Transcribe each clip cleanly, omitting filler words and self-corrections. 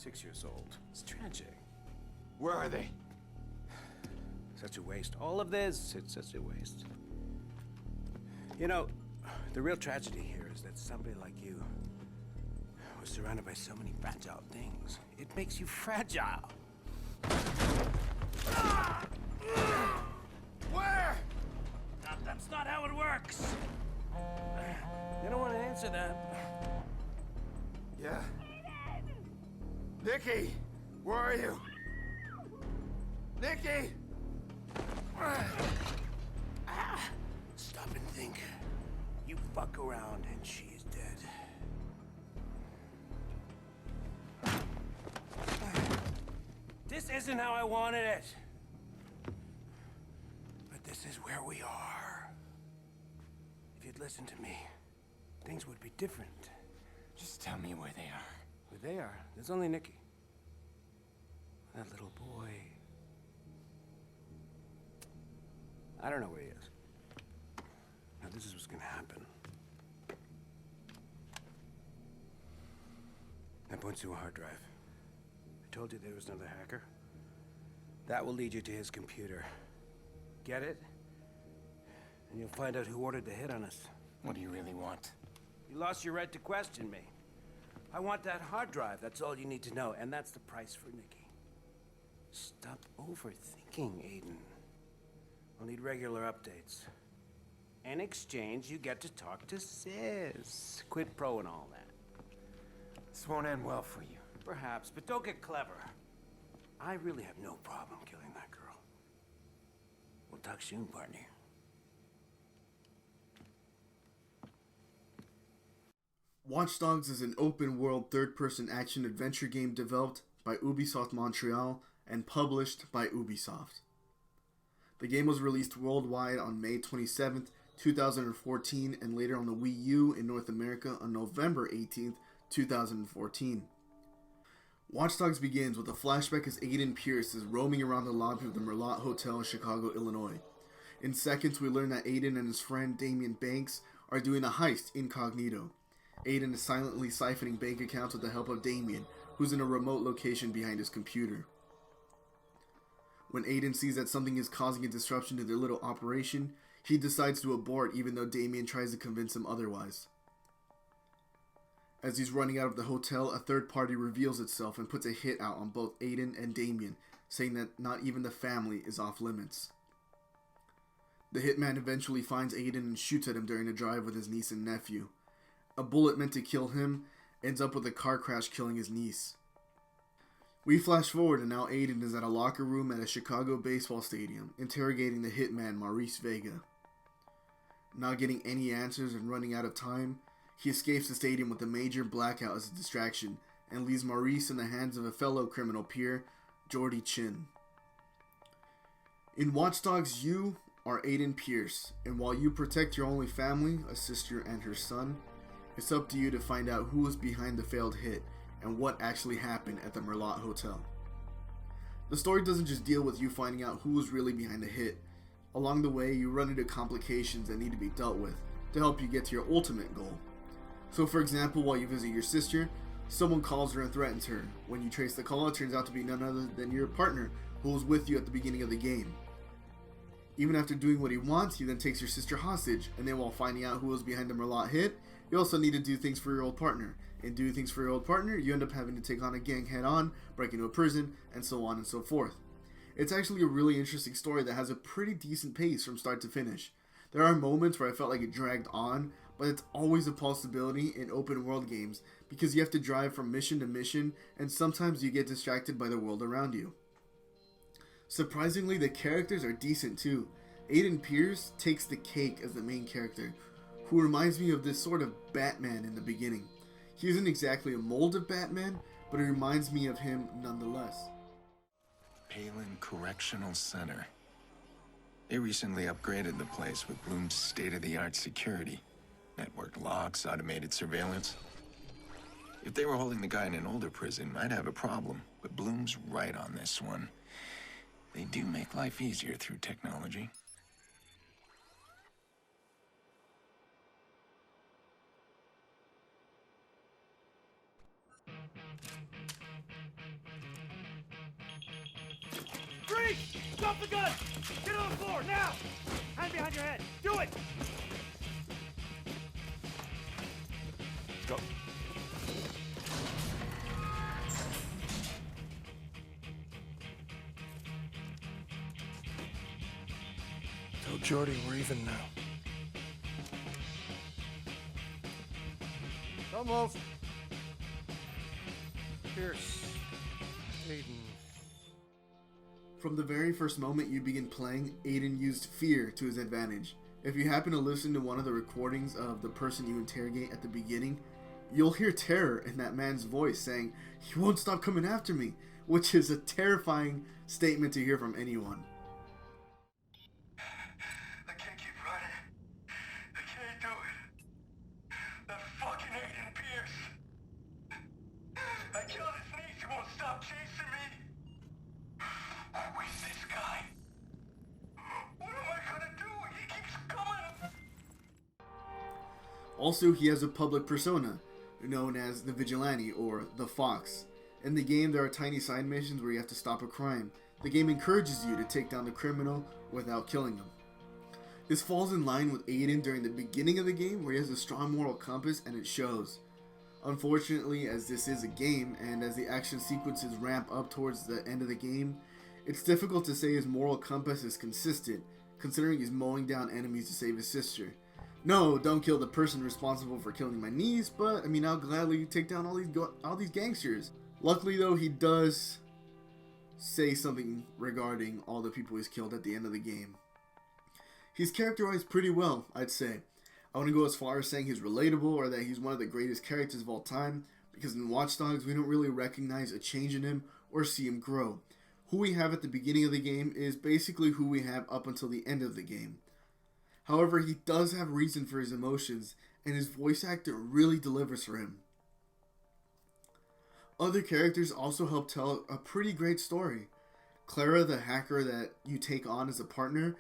6 years old. It's tragic. Where are they? Such a waste. All of this, it's such a waste. You know, the real tragedy here is that somebody like you was surrounded by so many fragile things. It makes you fragile. Where? That's not how it works. They don't want to answer that. Yeah. Nikki, where are you? Nikki! Stop and think. You fuck around and she's dead. This isn't how I wanted it. But this is where we are. If you'd listened to me, things would be different. Just tell me where they are. Where they are, there's only Nikki. That little boy. I don't know where he is. Now this is what's gonna happen. I point to a hard drive. I told you there was another hacker. That will lead you to his computer. Get it? And you'll find out who ordered the hit on us. What do you really want? You lost your right to question me. I want that hard drive, that's all you need to know, and that's the price for Nikki. Stop overthinking, Aiden. I'll need regular updates. In exchange, you get to talk to Sis. Quid pro and all that. This won't end well for you. Perhaps, but don't get clever. I really have no problem killing that girl. We'll talk soon, partner. Watch Dogs is an open-world third-person action-adventure game developed by Ubisoft Montreal and published by Ubisoft. The game was released worldwide on May 27th, 2014, and later on the Wii U in North America on November 18th, 2014. Watch Dogs begins with a flashback as Aiden Pierce is roaming around the lobby of the Merlot Hotel in Chicago, Illinois. In seconds, we learn that Aiden and his friend Damian Banks are doing a heist incognito. Aiden is silently siphoning bank accounts with the help of Damian, who's in a remote location behind his computer. When Aiden sees that something is causing a disruption to their little operation, he decides to abort even though Damian tries to convince him otherwise. As he's running out of the hotel, a third party reveals itself and puts a hit out on both Aiden and Damian, saying that not even the family is off limits. The hitman eventually finds Aiden and shoots at him during a drive with his niece and nephew. A bullet meant to kill him ends up with a car crash killing his niece. We flash forward and now Aiden is at a locker room at a Chicago baseball stadium, interrogating the hitman Maurice Vega. Not getting any answers and running out of time, he escapes the stadium with a major blackout as a distraction and leaves Maurice in the hands of a fellow criminal peer, Jordy Chin. In Watch Dogs, you are Aiden Pierce, and while you protect your only family, a sister and her son, it's up to you to find out who was behind the failed hit and what actually happened at the Merlot Hotel. The story doesn't just deal with you finding out who was really behind the hit. Along the way, you run into complications that need to be dealt with to help you get to your ultimate goal. So for example, while you visit your sister, someone calls her and threatens her. When you trace the call, it turns out to be none other than your partner who was with you at the beginning of the game. Even after doing what he wants, he then takes your sister hostage, and then while finding out who was behind the Merlot hit, you also need to do things for your old partner. In doing things for your old partner, you end up having to take on a gang head-on, break into a prison, and so on and so forth. It's actually a really interesting story that has a pretty decent pace from start to finish. There are moments where I felt like it dragged on, but it's always a possibility in open world games because you have to drive from mission to mission, and sometimes you get distracted by the world around you. Surprisingly, the characters are decent too. Aiden Pierce takes the cake as the main character, who reminds me of this sort of Batman in the beginning. He isn't exactly a mold of Batman, but it reminds me of him nonetheless. Palin Correctional Center. They recently upgraded the place with Bloom's state-of-the-art security. Network locks, automated surveillance. If they were holding the guy in an older prison, I'd have a problem, but Bloom's right on this one. They do make life easier through technology. Freeze! Drop the gun! Get on the floor, now! Hand behind your head! Do it! Let's go. Tell Jordy we're even now. Almost. Pierce. Aiden. From the very first moment you begin playing, Aiden used fear to his advantage. If you happen to listen to one of the recordings of the person you interrogate at the beginning, you'll hear terror in that man's voice saying, "He won't stop coming after me," which is a terrifying statement to hear from anyone. I can't keep running. I can't do it. That fucking Aiden Pierce. I killed his niece. He won't stop chasing me. Where's this guy? What am I gonna do? He keeps coming. Also, he has a public persona, known as the Vigilante or the Fox. In the game, there are tiny side missions where you have to stop a crime. The game encourages you to take down the criminal without killing him. This falls in line with Aiden during the beginning of the game, where he has a strong moral compass, and it shows. Unfortunately, as this is a game, and as the action sequences ramp up towards the end of the game, it's difficult to say his moral compass is consistent, considering he's mowing down enemies to save his sister. No, don't kill the person responsible for killing my niece, but I mean, I'll gladly take down all these gangsters. Luckily though, he does say something regarding all the people he's killed at the end of the game. He's characterized pretty well, I'd say. I want to go as far as saying he's relatable or that he's one of the greatest characters of all time, because in Watch Dogs we don't really recognize a change in him or see him grow. Who we have at the beginning of the game is basically who we have up until the end of the game. However, he does have reason for his emotions, and his voice actor really delivers for him. Other characters also help tell a pretty great story. Clara, the hacker that you take on as a partner,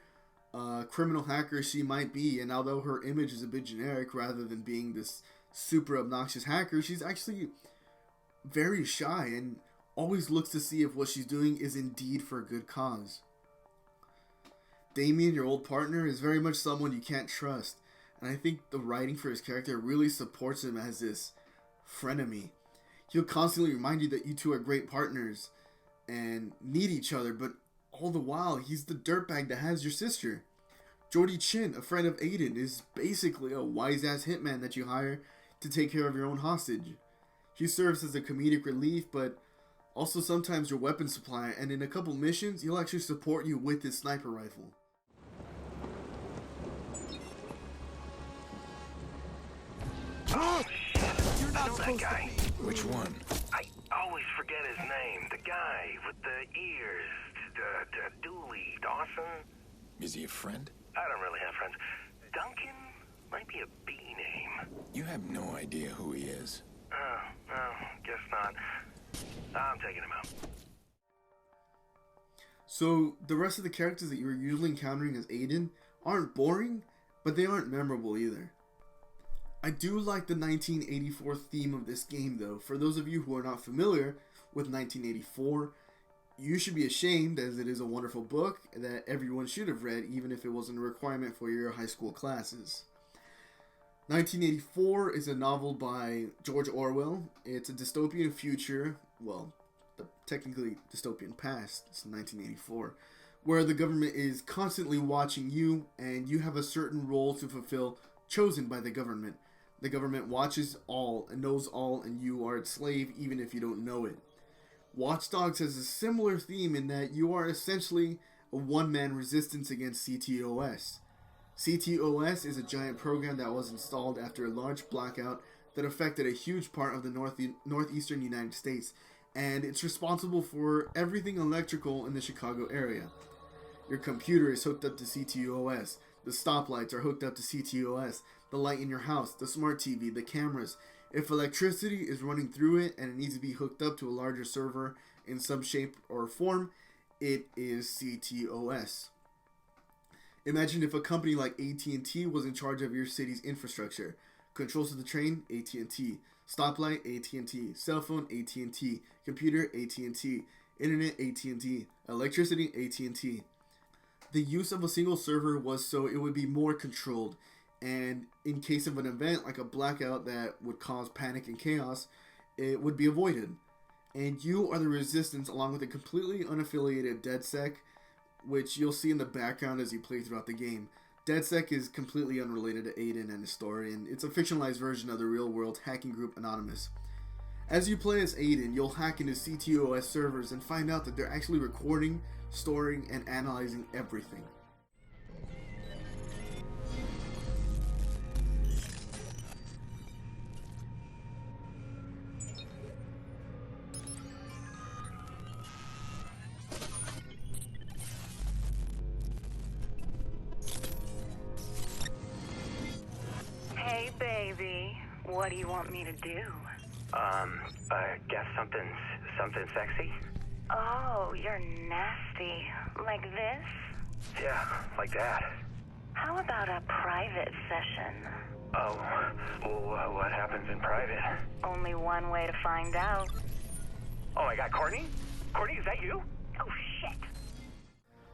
criminal hacker she might be, and although her image is a bit generic rather than being this super obnoxious hacker, she's actually very shy and always looks to see if what she's doing is indeed for a good cause. Damien, your old partner, is very much someone you can't trust, and I think the writing for his character really supports him as this frenemy. He'll constantly remind you that you two are great partners and need each other, but all the while, he's the dirtbag that has your sister. Jordy Chin, a friend of Aiden, is basically a wise-ass hitman that you hire to take care of your own hostage. He serves as a comedic relief, but also sometimes your weapon supplier, and in a couple missions, he'll actually support you with his sniper rifle. You're not that guy. Which one? I always forget his name. The guy with the ears. Dooley Dawson. Is he a friend? I don't really have friends. Duncan might be a B name. You have no idea who he is. Oh, guess not. I'm taking him out. So, the rest of the characters that you're usually encountering as Aiden aren't boring, but they aren't memorable either. I do like the 1984 theme of this game though. For those of you who are not familiar with 1984, you should be ashamed, as it is a wonderful book that everyone should have read, even if it wasn't a requirement for your high school classes. 1984 is a novel by George Orwell. It's a dystopian future, well, technically dystopian past, it's 1984, where the government is constantly watching you, and you have a certain role to fulfill chosen by the government. The government watches all and knows all, and you are its slave even if you don't know it. Watch Dogs has a similar theme in that you are essentially a one-man resistance against CTOS. CTOS is a giant program that was installed after a large blackout that affected a huge part of the northeastern United States, and it's responsible for everything electrical in the Chicago area. Your computer is hooked up to CTOS, the stoplights are hooked up to CTOS, the light in your house, the smart TV, the cameras. If electricity is running through it and it needs to be hooked up to a larger server in some shape or form, it is CTOS. Imagine if a company like AT&T was in charge of your city's infrastructure. Controls of the train, AT&T. Stoplight, AT&T. Cell phone, AT&T. Computer, AT&T. Internet, AT&T. Electricity, AT&T. The use of a single server was so it would be more controlled, and in case of an event like a blackout that would cause panic and chaos, it would be avoided. And you are the Resistance along with a completely unaffiliated DedSec, which you'll see in the background as you play throughout the game. DedSec is completely unrelated to Aiden and his story, and it's a fictionalized version of the real-world hacking group Anonymous. As you play as Aiden, you'll hack into CTOS servers and find out that they're actually recording, storing, and analyzing everything. Hey, baby. What do you want me to do? I guess something sexy? Oh, you're nasty. Like this? Yeah, like that. How about a private session? Oh, well, what happens in private? Only one way to find out. Oh my god, Courtney? Courtney, is that you? Oh, shit.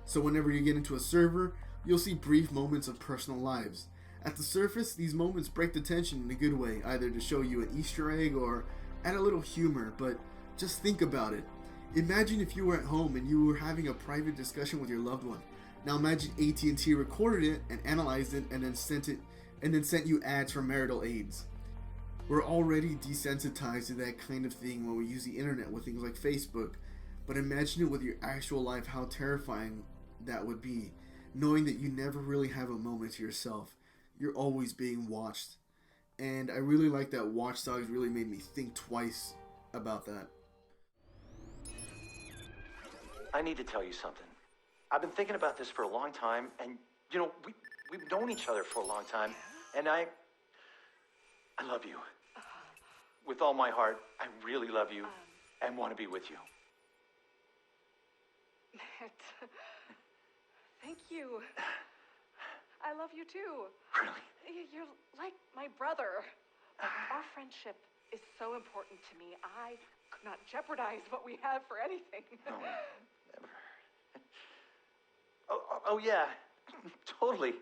So whenever you get into a server, you'll see brief moments of personal lives. At the surface, these moments break the tension in a good way, either to show you an Easter egg or add a little humor, but just think about it. Imagine if you were at home and you were having a private discussion with your loved one. Now imagine AT&T recorded it and analyzed it and then sent you ads for marital aids. We're already desensitized to that kind of thing when we use the internet with things like Facebook, but imagine it with your actual life, how terrifying that would be, knowing that you never really have a moment to yourself. You're always being watched. And I really like that Watch Dogs really made me think twice about that. I need to tell you something. I've been thinking about this for a long time, and we've known each other for a long time, and I love you. With all my heart, I really love you and want to be with you. Matt, thank you. I love you too. Really? You're like my brother. Our friendship is so important to me. I could not jeopardize what we have for anything. No, never. Oh yeah, totally.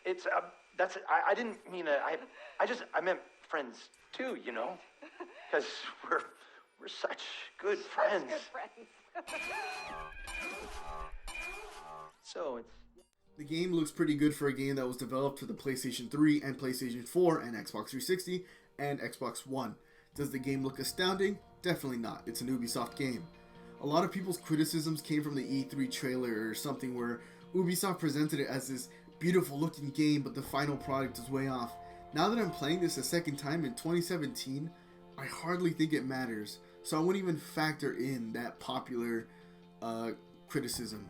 It's I didn't mean I meant friends too, because we're such good friends. Such good friends. So it's. The game looks pretty good for a game that was developed for the PlayStation 3 and PlayStation 4 and Xbox 360 and Xbox One. Does the game look astounding? Definitely not. It's an Ubisoft game. A lot of people's criticisms came from the E3 trailer or something where Ubisoft presented it as this beautiful looking game, but the final product is way off. Now that I'm playing this a second time in 2017, I hardly think it matters, so I wouldn't even factor in that popular criticism.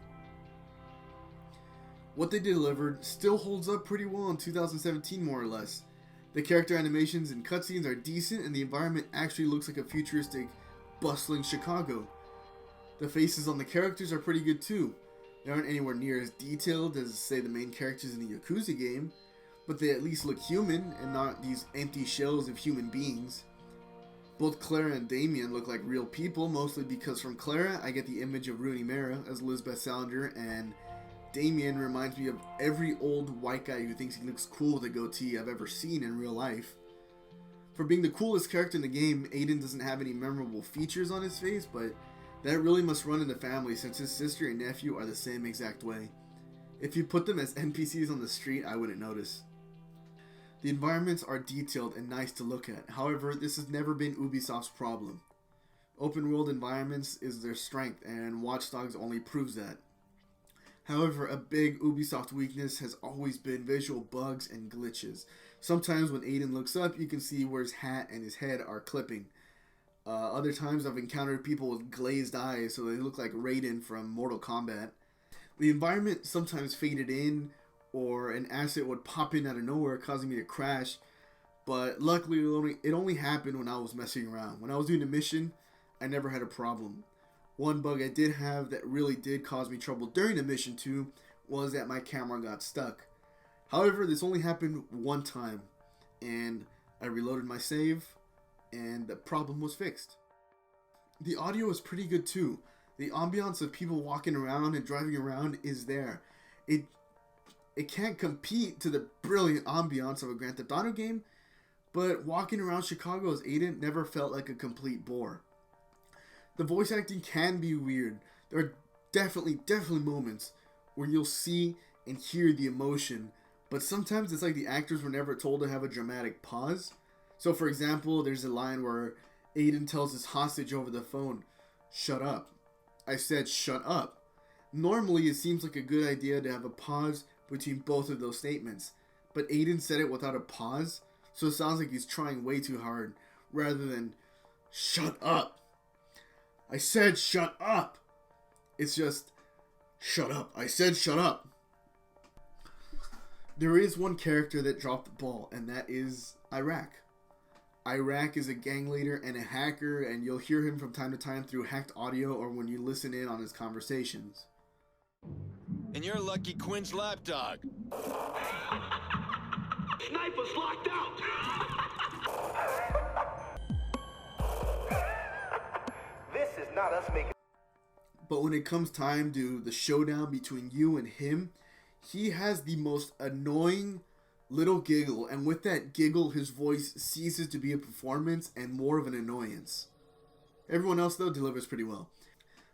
What they delivered still holds up pretty well in 2017, more or less. The character animations and cutscenes are decent, and the environment actually looks like a futuristic, bustling Chicago. The faces on the characters are pretty good too. They aren't anywhere near as detailed as, say, the main characters in the Yakuza game, but they at least look human and not these empty shells of human beings. Both Clara and Damien look like real people, mostly because from Clara I get the image of Rooney Mara as Lisbeth Salander, and Damien reminds me of every old white guy who thinks he looks cool with a goatee I've ever seen in real life. For being the coolest character in the game, Aiden doesn't have any memorable features on his face, but that really must run in the family since his sister and nephew are the same exact way. If you put them as NPCs on the street, I wouldn't notice. The environments are detailed and nice to look at, however, this has never been Ubisoft's problem. Open world environments is their strength, and Watch Dogs only proves that. However, a big Ubisoft weakness has always been visual bugs and glitches. Sometimes when Aiden looks up, you can see where his hat and his head are clipping. Other times I've encountered people with glazed eyes so they look like Raiden from Mortal Kombat. The environment sometimes faded in, or an asset would pop in out of nowhere causing me to crash, but luckily it only happened when I was messing around. When I was doing a mission, I never had a problem. One bug I did have that really did cause me trouble during a mission too was that my camera got stuck. However, this only happened one time, and I reloaded my save, and the problem was fixed. The audio is pretty good too. The ambiance of people walking around and driving around is there. It can't compete to the brilliant ambiance of a Grand Theft Auto game, but walking around Chicago as Aiden never felt like a complete bore. The voice acting can be weird. There are definitely moments where you'll see and hear the emotion, but sometimes it's like the actors were never told to have a dramatic pause. So for example, there's a line where Aiden tells his hostage over the phone, "Shut up." I said, "Shut up." Normally it seems like a good idea to have a pause between both of those statements, but Aiden said it without a pause, so it sounds like he's trying way too hard, rather than, "Shut up." I said, "Shut up." It's just, "Shut up." I said, "Shut up." There is one character that dropped the ball, and that is Iraq. Iraq is a gang leader and a hacker, and you'll hear him from time to time through hacked audio or when you listen in on his conversations. And you're lucky Quinn's lapdog. Sniper's locked out! This is not us making... But when it comes time to the showdown between you and him, he has the most annoying little giggle, and with that giggle, his voice ceases to be a performance and more of an annoyance. Everyone else, though, delivers pretty well.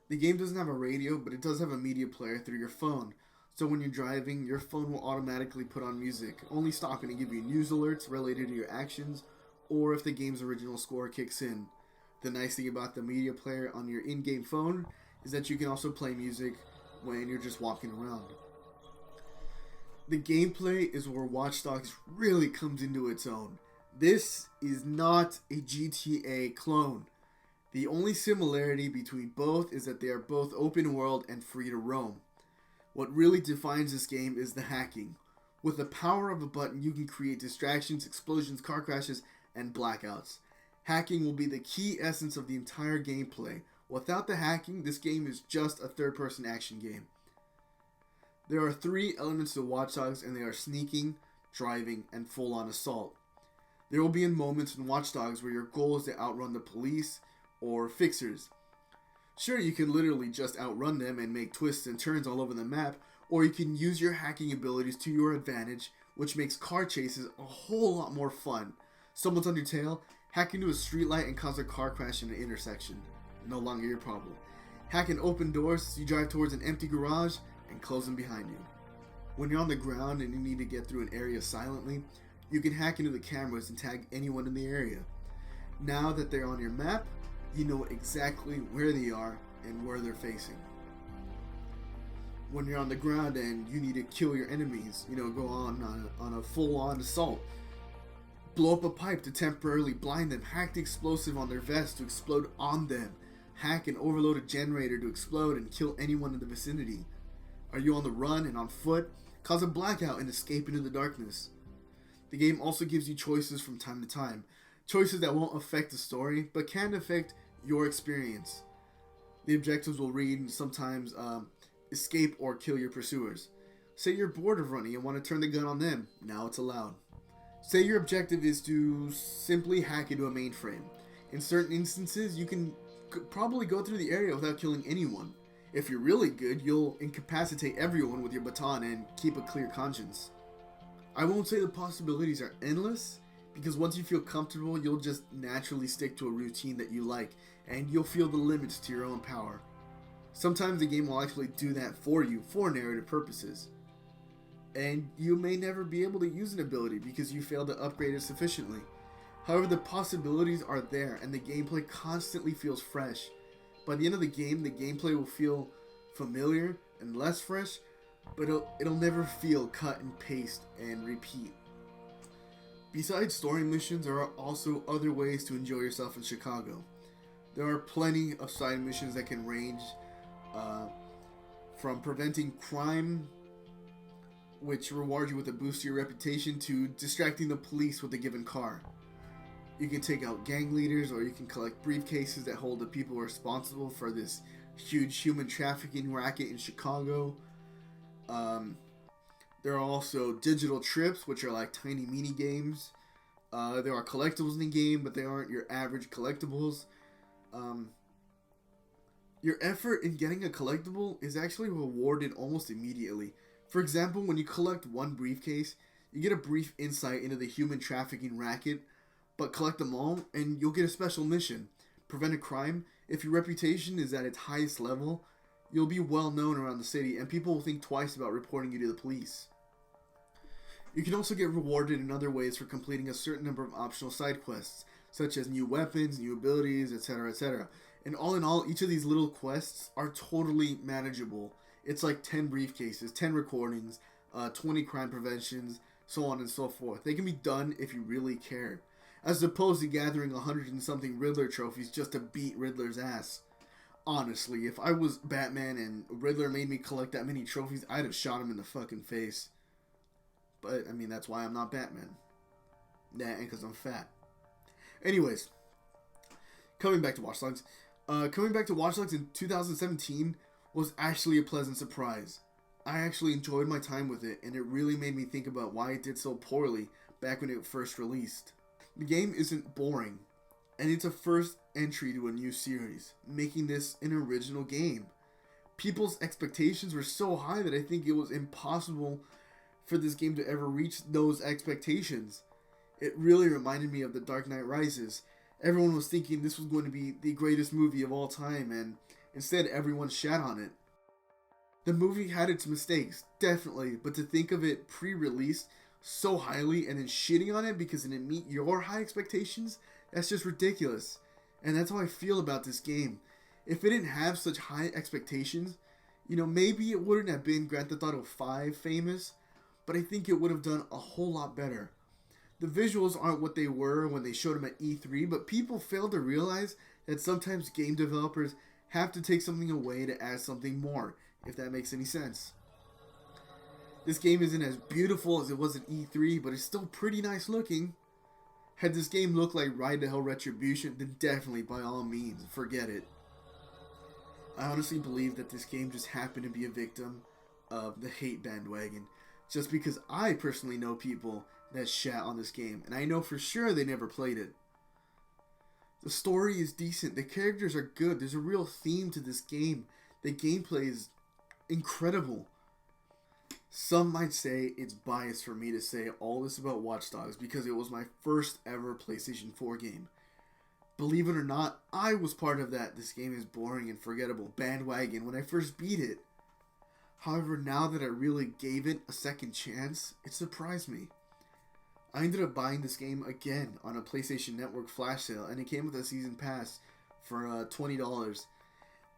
The game doesn't have a radio, but it does have a media player through your phone. So when you're driving, your phone will automatically put on music, only stopping to give you news alerts related to your actions, or if the game's original score kicks in. The nice thing about the media player on your in-game phone is that you can also play music when you're just walking around. The gameplay is where Watch Dogs really comes into its own. This is not a GTA clone. The only similarity between both is that they are both open world and free to roam. What really defines this game is the hacking. With the power of a button, you can create distractions, explosions, car crashes, and blackouts. Hacking will be the key essence of the entire gameplay. Without the hacking, this game is just a third-person action game. There are 3 elements to Watch Dogs, and they are sneaking, driving, and full-on assault. There will be moments in Watch Dogs where your goal is to outrun the police or fixers. Sure, you can literally just outrun them and make twists and turns all over the map, or you can use your hacking abilities to your advantage, which makes car chases a whole lot more fun. Someone's on your tail, hack into a streetlight and cause a car crash in an intersection. No longer your problem. Hack and open doors as you drive towards an empty garage and close them behind you. When you're on the ground and you need to get through an area silently, you can hack into the cameras and tag anyone in the area. Now that they're on your map, you know exactly where they are and where they're facing. When you're on the ground and you need to kill your enemies, go on a full-on assault. Blow up a pipe to temporarily blind them, hack the explosive on their vest to explode on them, hack and overload a generator to explode and kill anyone in the vicinity. Are you on the run and on foot? Cause a blackout and escape into the darkness. The game also gives you choices from time to time. Choices that won't affect the story, but can affect your experience. The objectives will read sometimes escape or kill your pursuers. Say you're bored of running and want to turn the gun on them. Now it's allowed. Say your objective is to simply hack into a mainframe. In certain instances, you can probably go through the area without killing anyone. If you're really good, you'll incapacitate everyone with your baton and keep a clear conscience. I won't say the possibilities are endless, because once you feel comfortable, you'll just naturally stick to a routine that you like, and you'll feel the limits to your own power. Sometimes the game will actually do that for you for narrative purposes. And you may never be able to use an ability because you failed to upgrade it sufficiently. However, the possibilities are there, and the gameplay constantly feels fresh. By the end of the game, the gameplay will feel familiar and less fresh, but it'll never feel cut and paste and repeat. Besides story missions, there are also other ways to enjoy yourself in Chicago. There are plenty of side missions that can range from preventing crime, which reward you with a boost to your reputation, to distracting the police with a given car. You can take out gang leaders, or you can collect briefcases that hold the people responsible for this huge human trafficking racket in Chicago. There are also digital trips, which are like tiny mini games. There are collectibles in the game, but they aren't your average collectibles. Your effort in getting a collectible is actually rewarded almost immediately. For example, when you collect one briefcase, you get a brief insight into the human trafficking racket, but collect them all and you'll get a special mission. Prevent a crime. If your reputation is at its highest level, you'll be well known around the city and people will think twice about reporting you to the police. You can also get rewarded in other ways for completing a certain number of optional side quests, such as new weapons, new abilities, etc., etc. And all in all, each of these little quests are totally manageable. It's like 10 briefcases, 10 recordings, 20 crime preventions, so on and so forth. They can be done if you really care, as opposed to gathering 100 and something Riddler trophies just to beat Riddler's ass. Honestly, if I was Batman and Riddler made me collect that many trophies, I'd have shot him in the fucking face. But, I mean, that's why I'm not Batman. Yeah, and because I'm fat. Anyways, coming back to Watch Dogs. Coming back to Watch Dogs in 2017 was actually a pleasant surprise. I actually enjoyed my time with it, and it really made me think about why it did so poorly back when it first released. The game isn't boring, and it's a first entry to a new series, making this an original game. People's expectations were so high that I think it was impossible for this game to ever reach those expectations. It really reminded me of The Dark Knight Rises. Everyone was thinking this was going to be the greatest movie of all time, and instead everyone shat on it. The movie had its mistakes, definitely, but to think of it pre-release so highly and then shitting on it because it didn't meet your high expectations, that's just ridiculous. And that's how I feel about this game. If it didn't have such high expectations, maybe it wouldn't have been Grand Theft Auto 5 famous, but I think it would have done a whole lot better. The visuals aren't what they were when they showed them at E3, but people fail to realize that sometimes game developers have to take something away to add something more, if that makes any sense. This game isn't as beautiful as it was at E3, but it's still pretty nice looking. Had this game looked like Ride to Hell Retribution, then definitely, by all means, forget it. I honestly believe that this game just happened to be a victim of the hate bandwagon, just because I personally know people that shat on this game, and I know for sure they never played it. The story is decent, the characters are good, there's a real theme to this game, the gameplay is incredible. Some might say it's biased for me to say all this about Watch Dogs because it was my first ever PlayStation 4 game. Believe it or not, I was part of that "this game is boring and forgettable" bandwagon when I first beat it. However, now that I really gave it a second chance, it surprised me. I ended up buying this game again on a PlayStation Network flash sale, and it came with a season pass for $20.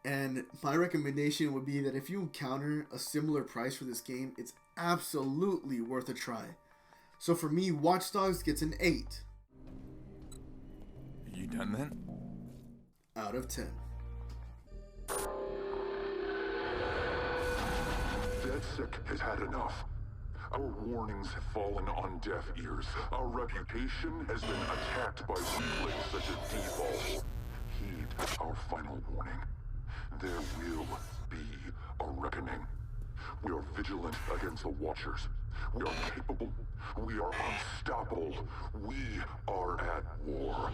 And my recommendation would be that if you encounter a similar price for this game, it's absolutely worth a try. So for me, Watch Dogs gets an 8. You done then? Out of 10. DeadSick has had enough. Our warnings have fallen on deaf ears. Our reputation has been attacked by weaklings such as Default. Heed our final warning. There will be a reckoning. We are vigilant against the Watchers. We are capable. We are unstoppable. We are at war.